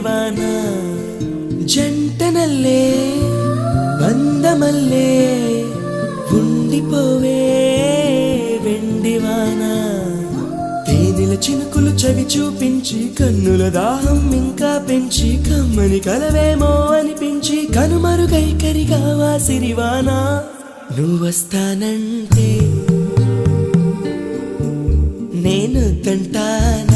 వాన జంటనల్లే బంధమల్లే ఉండిపోవే వెండివాన తేనెల చినుకులు చవి చూపించి కన్నుల దాహం ఇంకా పెంచి కమ్మని కలవేమో అనిపించి కనుమరుగైకరిగావా సిరివాన నువ్వొస్తానంటే నేను తంటాను